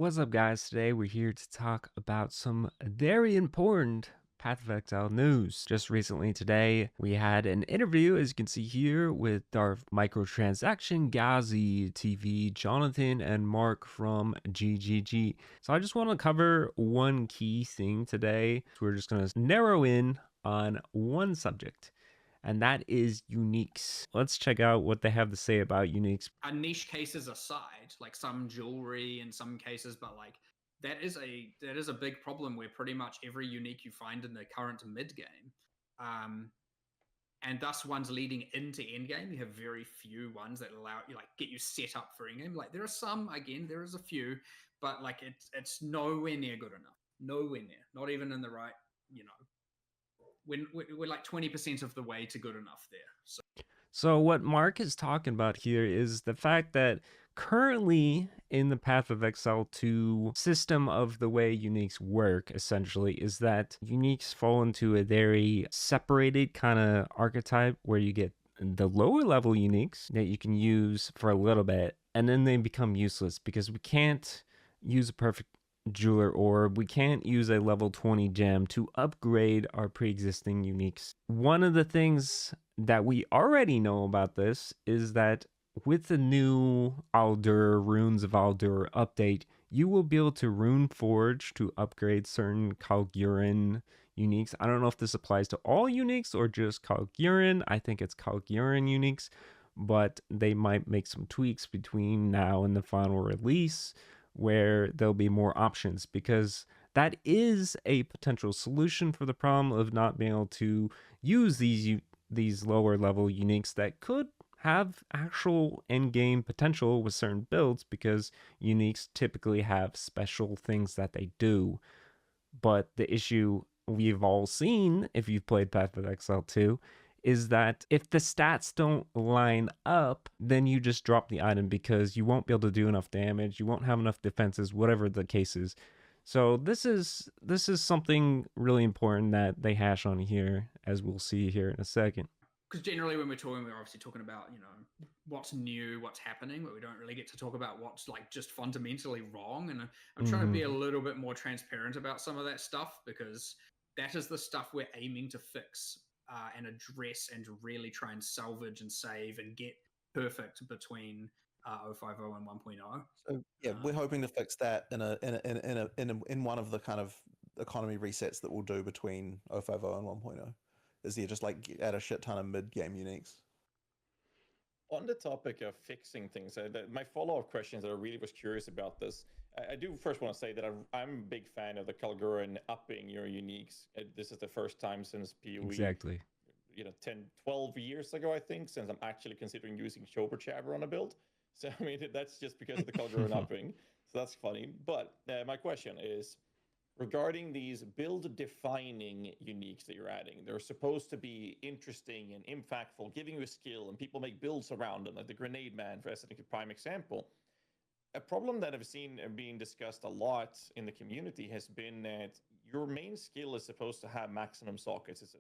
What's up, guys? Today we're here to talk about some very important Path of Exile news. Just recently today, we had an interview, as you can see here, with our microtransaction, Gazi TV, Jonathan, and Mark from GGG. So I just want to cover one key thing today. So we're just going to narrow in on one subject, and that is uniques. Let's check out what they have to say about uniques. Niche cases aside, like some jewelry in some cases, but like that is a big problem where pretty much every unique you find in the current mid game, and thus ones leading into endgame, you have very few ones that allow you get you set up for endgame. Like there are some, again, there is a few, but like it's nowhere near good enough. Nowhere near, not even in the right, we're like 20% of the way to good enough there. So what Mark is talking about here is the fact that currently in the Path of Exile 2 system of the way uniques work, essentially, is that uniques fall into a very separated kind of archetype where you get the lower level uniques that you can use for a little bit, and then they become useless because we can't use a perfect jeweler orb, we can't use a level 20 gem to upgrade our pre-existing uniques. One of the things that we already know about this is that with the new Aldur, Runes of Aldur update, you will be able to rune forge to upgrade certain Kalgurin uniques. I don't know if this applies to all uniques or just Kalgurin. I think it's Kalgurin uniques, but they might make some tweaks between now and the final release where there'll be more options, because that is a potential solution for the problem of not being able to use these lower level uniques that could have actual end game potential with certain builds, because uniques typically have special things that they do. But the issue we've all seen, if you've played Path of Exile 2, is that if the stats don't line up, then you just drop the item because you won't be able to do enough damage, you won't have enough defenses, whatever the case is. So this is something really important that they hash on here, as we'll see here in a second. Because generally when we're obviously talking about what's new, what's happening, but we don't really get to talk about what's like just fundamentally wrong. And I'm trying to be a little bit more transparent about some of that stuff, because that is the stuff we're aiming to fix and address and really try and salvage and save and get perfect between 050 and 1.0. So yeah, we're hoping to fix that in one of the kind of economy resets that we'll do between 050 and 1.0. Is here just like add a shit ton of mid-game uniques. On the topic of fixing things, my follow-up questions that I really was curious about this. I do first want to say that I'm a big fan of the Kalgurin upping your uniques. This is the first time since PoE. Exactly. 10, 12 years ago, I think, since I'm actually considering using Shober Chabber on a build. So, I mean, that's just because of the Kalgurin upping. So that's funny. But my question is, regarding these build-defining uniques that you're adding, they're supposed to be interesting and impactful, giving you a skill, and people make builds around them, like the Grenade Man, for instance, a prime example. A problem that I've seen being discussed a lot in the community has been that your main skill is supposed to have maximum sockets. It's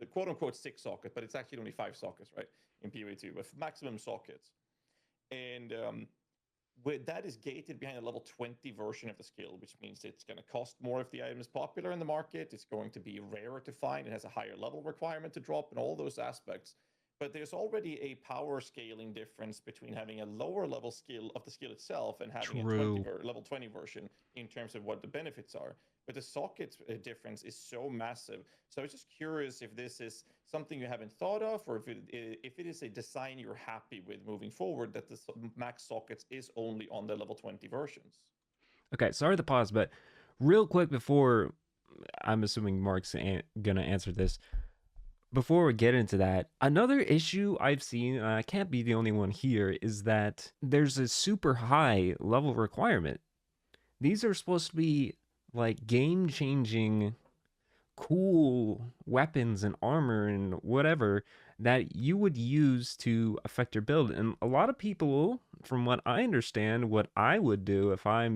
a quote-unquote 6 sockets, but it's actually only 5 sockets, right, in PoE2, with maximum sockets. And that is gated behind a level 20 version of the skill, which means it's going to cost more if the item is popular in the market. It's going to be rarer to find. It has a higher level requirement to drop and all those aspects. But there's already a power scaling difference between having a lower level skill of the skill itself and having a level 20 version in terms of what the benefits are. But the socket difference is so massive. So I was just curious if this is something you haven't thought of, or if it is a design you're happy with moving forward, that the max sockets is only on the level 20 versions. Okay, sorry to pause, but real quick before, I'm assuming Mark's gonna answer this. Before we get into that, another issue I've seen, and I can't be the only one here, is that there's a super high level requirement. These are supposed to be like game-changing, cool weapons and armor and whatever that you would use to affect your build. And a lot of people, from what I understand, what I would do if I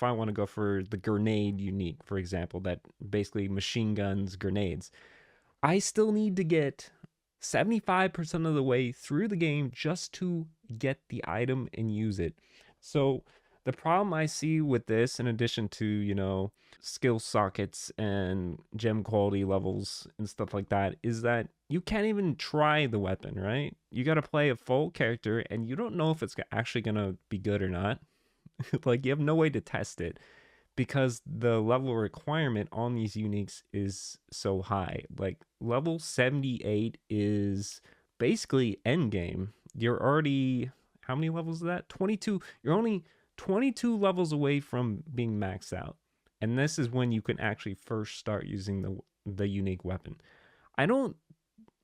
want to go for the grenade unique, for example, that basically machine guns grenades, I still need to get 75% of the way through the game just to get the item and use it. So The problem I see with this, in addition to, you know, skill sockets and gem quality levels and stuff like that, is that you can't even try the weapon, right? You got to play a full character and you don't know if it's actually going to be good or not. Like, you have no way to test it because the level requirement on these uniques is so high. Like, level 78 is basically end game. You're already, how many levels is that? 22. You're only 22 levels away from being maxed out. And this is when you can actually first start using the unique weapon.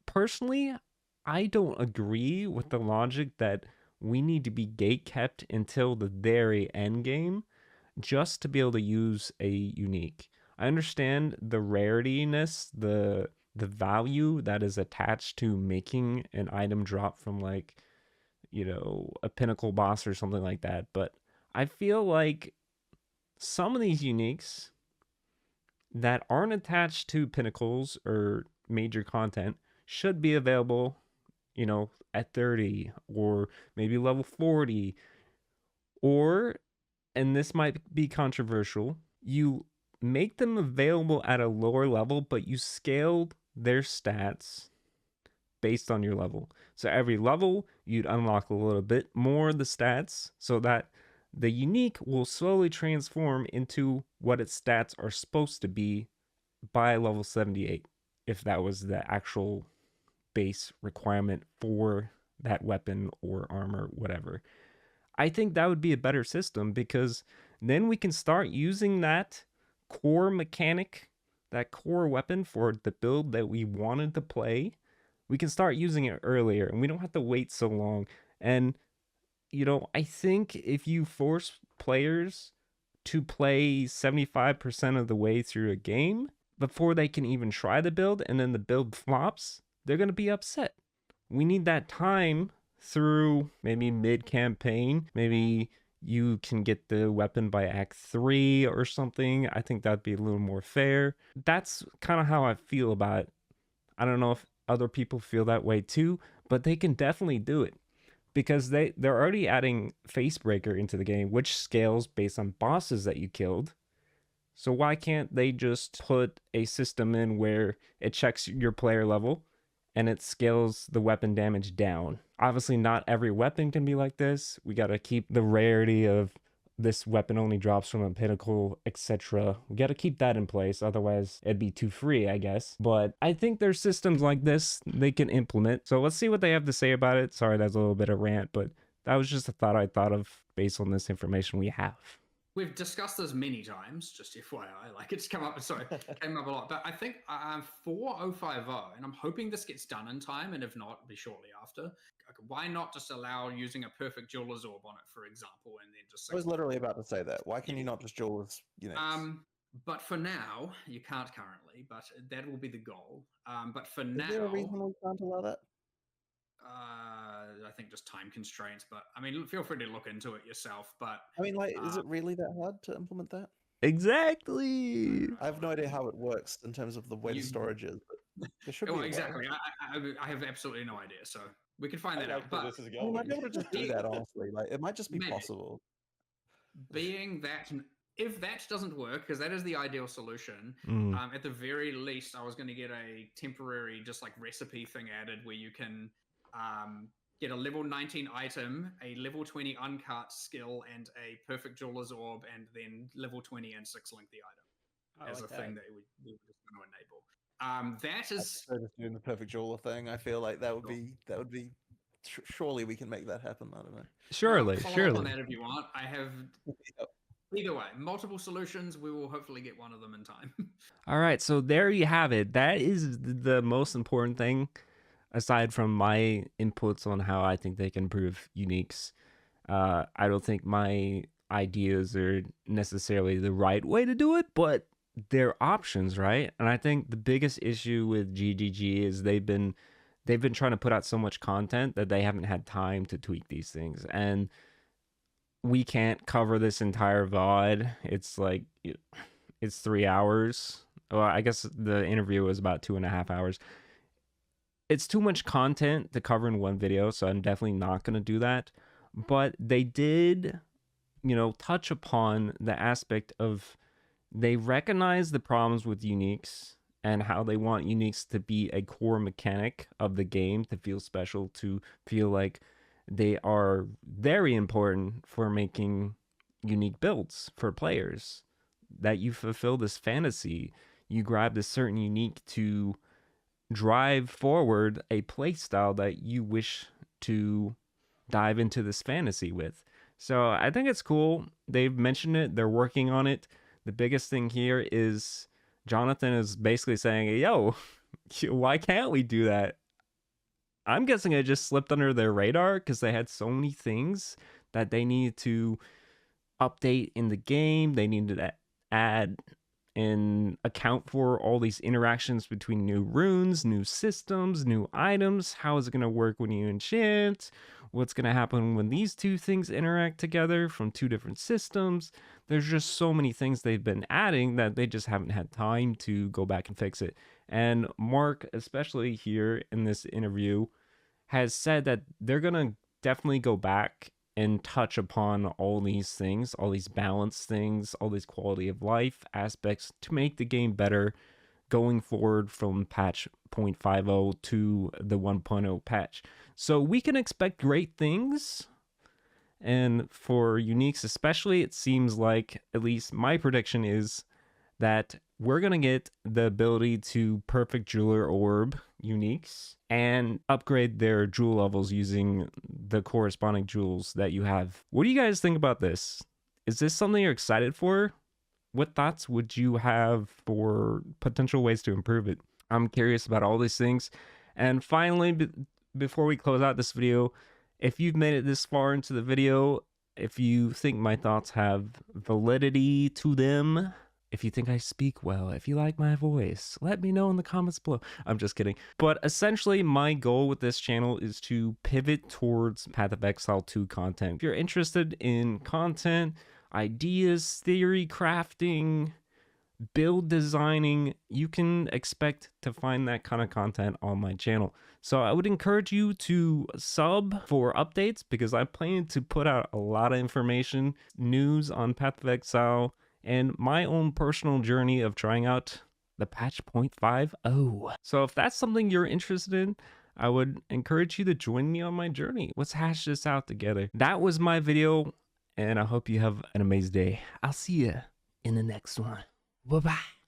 Personally, I don't agree with the logic that we need to be gate kept until the very end game just to be able to use a unique. I understand the rarityness, the value that is attached to making an item drop from, like, you know, a pinnacle boss or something like that, but I feel like some of these uniques that aren't attached to pinnacles or major content should be available, you know, at 30 or maybe level 40, or, and this might be controversial, you make them available at a lower level, but you scaled their stats based on your level. So every level, you'd unlock a little bit more of the stats so that the unique will slowly transform into what its stats are supposed to be by level 78, if that was the actual base requirement for that weapon or armor, whatever. I think that would be a better system because then we can start using that core mechanic, that core weapon for the build that we wanted to play. We can start using it earlier and we don't have to wait so long. And, you know, I think if you force players to play 75% of the way through a game before they can even try the build and then the build flops, they're going to be upset. We need that time through maybe mid campaign. Maybe you can get the weapon by Act 3 or something. I think that'd be a little more fair. That's kind of how I feel about it. I don't know if other people feel that way too, but they can definitely do it because they're already adding Facebreaker into the game, which scales based on bosses that you killed. So why can't they just put a system in where it checks your player level and it scales the weapon damage down? Obviously, not every weapon can be like this. We got to keep the rarity of this weapon only drops from a pinnacle, etc. We got to keep that in place. Otherwise, it'd be too free, I guess. But I think there's systems like this they can implement. So let's see what they have to say about it. Sorry, that's a little bit of rant, but that was just a thought I thought of based on this information we have. We've discussed this many times, just FYI. Like, it's come up, came up a lot. But I think for 050, and I'm hoping this gets done in time, and if not, it'll be shortly after. Why not just allow using a perfect jeweler's orb on it, for example, and then just. I was literally about to say that. Why can you not just jeweler's uniques? But for now, you can't currently. But that will be the goal. But for now, is there a reason we can't allow that? I think just time constraints, but I mean, feel free to look into it yourself. But I mean, like, is it really that hard to implement that? Exactly. I have no idea how it works in terms of the way the storage is. But there should be exactly. I have absolutely no idea. So we can find that out. But this is we might be able to just do that. Honestly, like, it might just be possible. Being that, if that doesn't work, because that is the ideal solution, at the very least, I was going to get a temporary, just like recipe thing added where you can get a level 19 item, a level 20 uncut skill, and a perfect jeweler's orb, and then level 20 and 6-link the item as a thing that we were just going to enable. That is just doing the perfect jeweler thing. I feel like that would be. Surely we can make that happen. I don't know. Surely. Follow up on that if you want. I have. Either way, multiple solutions. We will hopefully get one of them in time. All right, so there you have it. That is the most important thing, aside from my inputs on how I think they can improve uniques. I don't think my ideas are necessarily the right way to do it, but they're options, right? And I think the biggest issue with GGG is they've been trying to put out so much content that they haven't had time to tweak these things. And we can't cover this entire VOD. It's like, it's 3 hours. Well, I guess the interview was about 2.5 hours. It's too much content to cover in one video, so I'm definitely not going to do that. But they did touch upon the aspect of they recognize the problems with uniques and how they want uniques to be a core mechanic of the game, to feel special, to feel like they are very important for making unique builds for players, that you fulfill this fantasy, you grab this certain unique to drive forward a play style that you wish to dive into this fantasy with. So I think it's cool. They've mentioned it, they're working on it. The biggest thing here is Jonathan is basically saying, yo, why can't we do that? I'm guessing it just slipped under their radar because they had so many things that they needed to update in the game. They needed to add and account for all these interactions between new runes, new systems, new items. How is it going to work when you enchant? What's going to happen when these two things interact together from two different systems? There's just so many things they've been adding that they just haven't had time to go back and fix it. And Mark, especially here in this interview, has said that they're going to definitely go back and touch upon all these things, all these balance things, all these quality of life aspects to make the game better going forward from patch 0.50 to the 1.0 patch. So we can expect great things. And for uniques especially, it seems like, at least my prediction is, that we're going to get the ability to perfect jeweler orb uniques and upgrade their jewel levels using the corresponding jewels that you have. What do you guys think about this? Is this something you're excited for? What thoughts would you have for potential ways to improve it? I'm curious about all these things. And finally, before we close out this video, if you've made it this far into the video, if you think my thoughts have validity to them, if you think I speak well, if you like my voice, let me know in the comments below. I'm just kidding. But essentially, my goal with this channel is to pivot towards Path of Exile 2 content. If you're interested in content, ideas, theory crafting, build designing, you can expect to find that kind of content on my channel. So I would encourage you to sub for updates, because I'm planning to put out a lot of information, news on Path of Exile, and my own personal journey of trying out the patch 0.50. So if that's something you're interested in, I would encourage you to join me on my journey. Let's hash this out together. That was my video, and I hope you have an amazing day. I'll see you in the next one. Bye-bye.